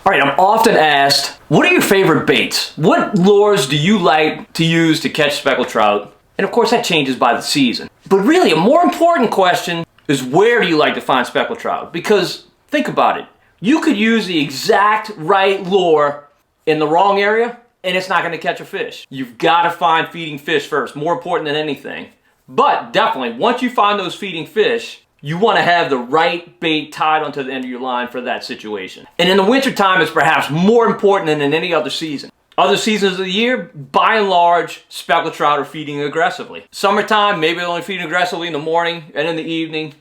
All right, I'm often asked, what are your favorite baits? What lures do you like to use to catch speckled trout? And of course that changes by the season. But really a more important question is, where do you like to find speckled trout? Because think about it. You could use the exact right lure in the wrong area and it's not going to catch a fish. You've got to find feeding fish first, more important than anything. But definitely, once you find those feeding fish, you want to have the right bait tied onto the end of your line for that situation. And in the wintertime, it's perhaps more important than in any other season. Other seasons of the year, by and large, speckled trout are feeding aggressively. Summertime, maybe they're only feeding aggressively in the morning and in the evening.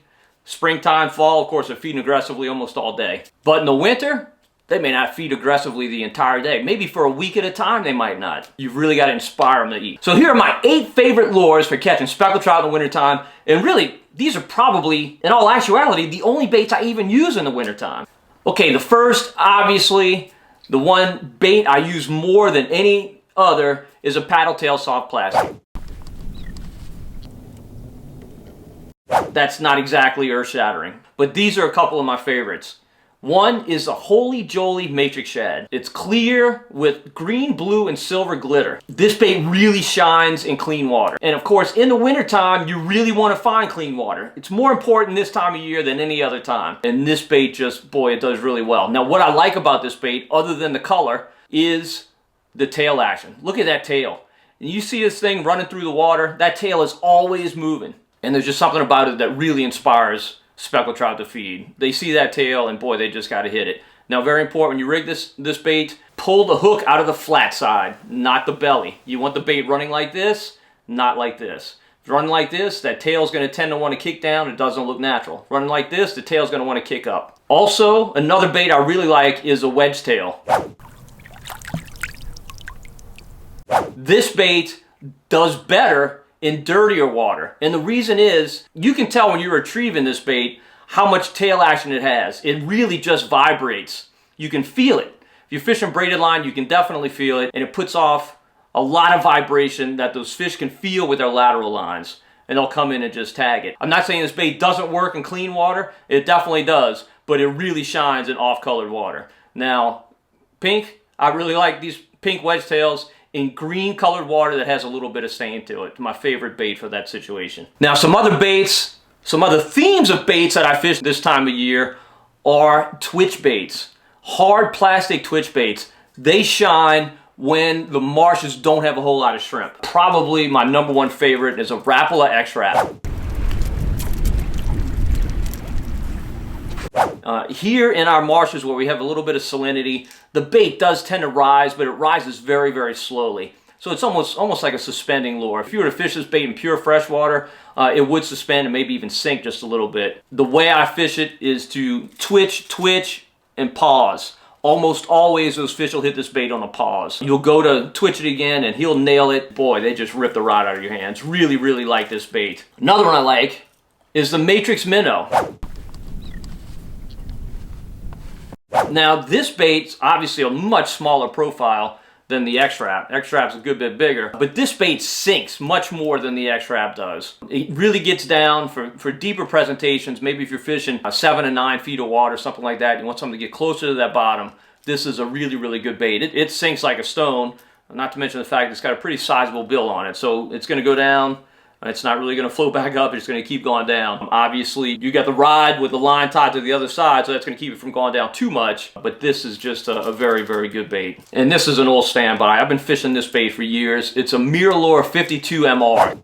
Springtime, fall, of course, they're feeding aggressively almost all day. But in the winter, they may not feed aggressively the entire day. Maybe for a week at a time, they might not. You've really got to inspire them to eat. So here are my 8 favorite lures for catching speckled trout in the wintertime. And really, these are probably, in all actuality, the only baits I even use in the wintertime. Okay, the first, obviously, the one bait I use more than any other is a paddle tail soft plastic. That's not exactly earth-shattering, but these are a couple of my favorites. One is the Holy Jolly Matrix Shad. It's clear with green, blue, and silver glitter. This bait really shines in clean water. And of course, in the wintertime, you really want to find clean water. It's more important this time of year than any other time. And this bait just, boy, it does really well. Now, what I like about this bait, other than the color, is the tail action. Look at that tail. And you see this thing running through the water, that tail is always moving. And there's just something about it that really inspires speckled trout to feed. They see that tail and boy, they just got to hit it. Now, very important, when you rig this bait, pull the hook out of the flat side, not the belly. You want the bait running like this, not like this. If it's running like this, that tail's going to tend to want to kick down. It doesn't look natural. Running like this, the tail's going to want to kick up. Also, another bait I really like is a wedgetail. This bait does better in dirtier water. And the reason is, you can tell when you're retrieving this bait how much tail action it has. It really just vibrates. You can feel it. If you're fishing braided line, you can definitely feel it, and it puts off a lot of vibration that those fish can feel with their lateral lines, and they'll come in and just tag it. I'm not saying this bait doesn't work in clean water. It definitely does, but it really shines in off-colored water. Now, pink, I really like these pink wedgetails in green colored water that has a little bit of stain to it. My favorite bait for that situation. Now, some other baits, some other themes of baits that I fish this time of year are twitch baits. Hard plastic twitch baits. They shine when the marshes don't have a whole lot of shrimp. Probably my #1 favorite is a Rapala X-Wrap. Here in our marshes where we have a little bit of salinity, the bait does tend to rise, but it rises very, very slowly. So it's almost like a suspending lure. If you were to fish this bait in pure freshwater, it would suspend and maybe even sink just a little bit. The way I fish it is to twitch, and pause. Almost always those fish will hit this bait on a pause. You'll go to twitch it again and he'll nail it. Boy, they just rip the rod out of your hands. Really, really like this bait. Another one I like is the Matrix Minnow. Now, this bait's obviously a much smaller profile than the X-Wrap. X-Wrap's a good bit bigger, but this bait sinks much more than the X-Wrap does. It really gets down for deeper presentations. Maybe if you're fishing 7 to 9 feet of water, something like that, you want something to get closer to that bottom, this is a really, really good bait. It sinks like a stone, not to mention the fact it's got a pretty sizable bill on it, so it's going to go down. It's not really going to float back up. It's going to keep going down. Obviously, you got the rod with the line tied to the other side, so that's going to keep it from going down too much. But this is just a very, very good bait. And this is an old standby. I've been fishing this bait for years. It's a Mirrolure 52 MR.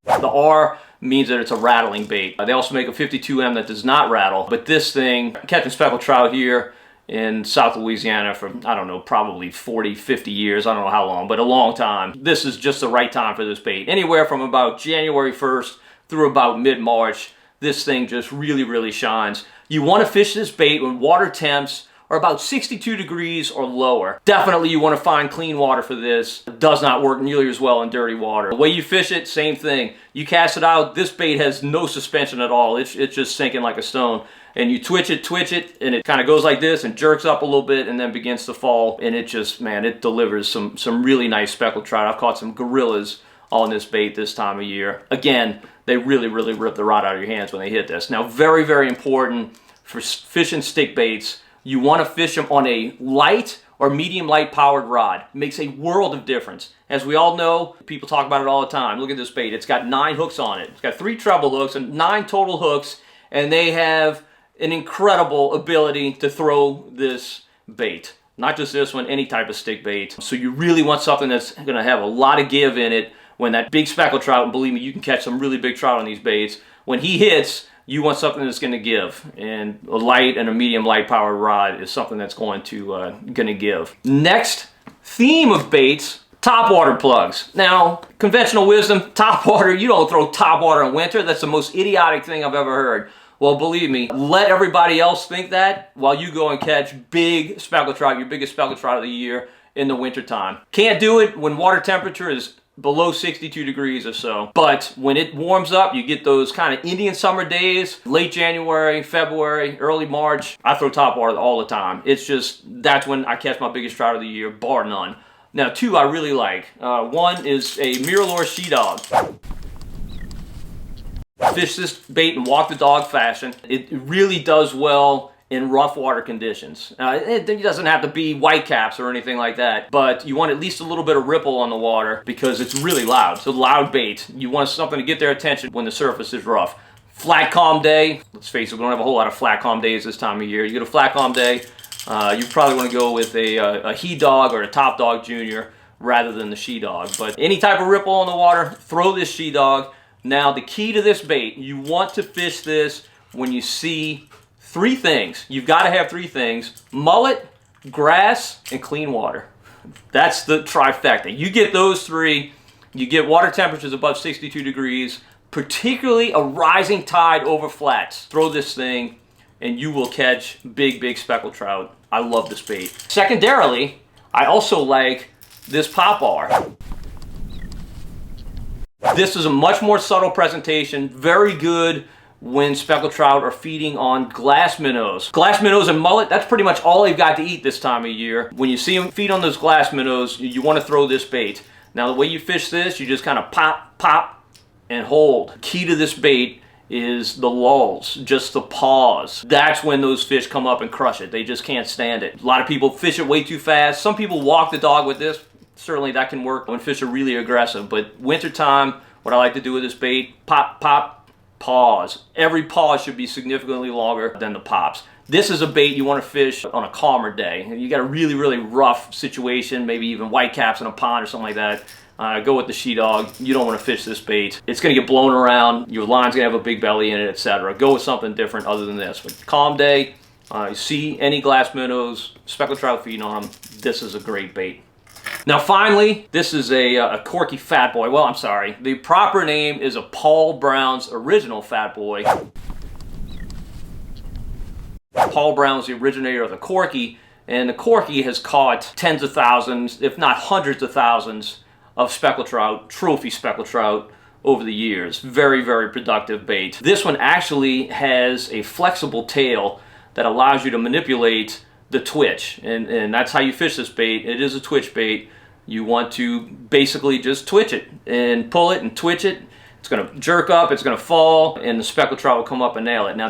The R means that it's a rattling bait. They also make a 52M that does not rattle. But this thing, catching speckled trout here in South Louisiana for, I don't know, probably 40, 50 years. I don't know how long, but a long time. This is just the right time for this bait. Anywhere from about January 1st through about mid-March, this thing just really, really shines. You want to fish this bait when water temps are about 62 degrees or lower. Definitely you want to find clean water for this. It does not work nearly as well in dirty water. The way you fish it, same thing. You cast it out, this bait has no suspension at all. It's just sinking like a stone. And you twitch it, and it kind of goes like this and jerks up a little bit and then begins to fall. And it just, man, it delivers some really nice speckled trout. I've caught some gorillas on this bait this time of year. Again, they really, really rip the rod out of your hands when they hit this. Now, very, very important for fishing stick baits, you want to fish them on a light or medium light powered rod. It makes a world of difference. As we all know, people talk about it all the time. Look at this bait. It's got 9 hooks on it. It's got 3 treble hooks and 9 total hooks, and they have an incredible ability to throw this bait. Not just this one, any type of stick bait. So you really want something that's going to have a lot of give in it when that big speckled trout, and believe me, you can catch some really big trout on these baits. When he hits, you want something that's going to give, and a light and a medium light powered rod is something that's going to give. Next theme of baits, top water plugs. Now, conventional wisdom, top water, you don't throw top water in winter. That's the most idiotic thing I've ever heard. Well, believe me, let everybody else think that while you go and catch big speckled trout, your biggest speckled trout of the year in the wintertime. Can't do it when water temperature is below 62 degrees or so. But when it warms up, you get those kind of Indian summer days, late January, February, early March. I throw top water all the time. It's just, that's when I catch my biggest trout of the year, bar none. Now, 2 I really like. One is a Mirrolure She Dog. Fish this bait in walk the dog fashion. It really does well in rough water conditions. It doesn't have to be whitecaps or anything like that, but you want at least a little bit of ripple on the water because it's really loud. It's a loud bait. You want something to get their attention when the surface is rough. Flat, calm day. Let's face it, we don't have a whole lot of flat, calm days this time of year. You get a flat, calm day, you probably want to go with a he dog or a top dog junior rather than the she dog. But any type of ripple on the water, throw this she dog. Now, the key to this bait, you want to fish this when you see 3 things. You've got to have 3 things: mullet, grass, and clean water. That's the trifecta. You get those 3, you get water temperatures above 62 degrees, particularly a rising tide over flats. Throw this thing and you will catch big, big speckled trout. I love this bait. Secondarily, I also like this pop bar. This is a much more subtle presentation, very good when speckled trout are feeding on glass minnows. Glass minnows and mullet, that's pretty much all they've got to eat this time of year. When you see them feed on those glass minnows, you want to throw this bait. Now, the way you fish this, you just kind of pop, pop, and hold. Key to this bait is the lulls, just the pause. That's when those fish come up and crush it. They just can't stand it. A lot of people fish it way too fast. Some people walk the dog with this. Certainly that can work when fish are really aggressive, but wintertime, what I like to do with this bait, pop, pop, pause. Every pause should be significantly longer than the pops. This is a bait you want to fish on a calmer day. You got a really, really rough situation, maybe even whitecaps in a pond or something like that. Go with the she dog. You don't want to fish this bait. It's going to get blown around. Your line's going to have a big belly in it, etc. Go with something different other than this. But calm day, you see any glass minnows, speckled trout feeding on them, this is a great bait. Now finally, this is a Corky Fat Boy. Well, I'm sorry. The proper name is a Paul Brown's Original Fat Boy. Paul Brown's the originator of the Corky, and the Corky has caught tens of thousands, if not hundreds of thousands, of speckled trout, trophy speckled trout, over the years. Very, very productive bait. This one actually has a flexible tail that allows you to manipulate the twitch, and that's how you fish this bait. It is a twitch bait. You want to basically just twitch it and pull it and twitch it. It's going to jerk up, it's going to fall, and the speckled trout will come up and nail it. Now,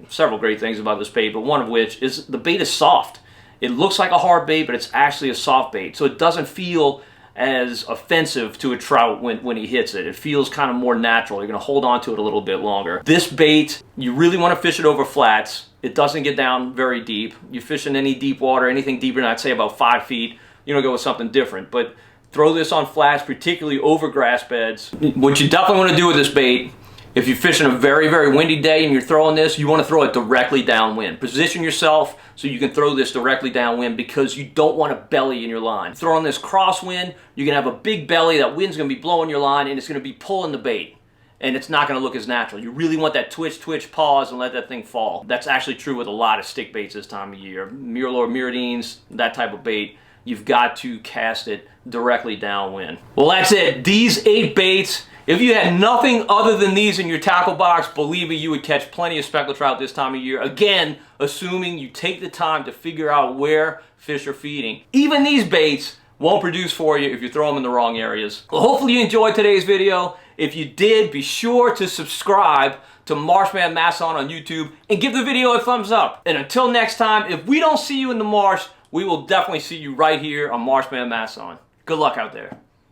several great things about this bait, but one of which is the bait is soft. It looks like a hard bait, but it's actually a soft bait, so it doesn't feel as offensive to a trout when he hits it. It feels kind of more natural. You're going to hold on to it a little bit longer. This bait, you really want to fish it over flats. It doesn't get down very deep. You fish in any deep water, anything deeper than I'd say about 5 feet, you don't go with something different. But throw this on flats, particularly over grass beds. What you definitely want to do with this bait, if you're fishing a very, very windy day and you're throwing this, you want to throw it directly downwind. Position yourself so you can throw this directly downwind because you don't want a belly in your line. Throwing this crosswind, you're going to have a big belly, that wind's going to be blowing your line, and it's going to be pulling the bait. And it's not going to look as natural. You really want that twitch, twitch, pause, and let that thing fall. That's actually true with a lot of stick baits this time of year. Mirrolure, Mirrodines, that type of bait. You've got to cast it directly downwind. Well, that's it. These 8 baits. If you had nothing other than these in your tackle box, believe me, you would catch plenty of speckled trout this time of year. Again, assuming you take the time to figure out where fish are feeding. Even these baits won't produce for you if you throw them in the wrong areas. Well, hopefully you enjoyed today's video. If you did, be sure to subscribe to Marsh Man Masson on YouTube and give the video a thumbs up. And until next time, if we don't see you in the marsh, we will definitely see you right here on Marsh Man Masson. Good luck out there.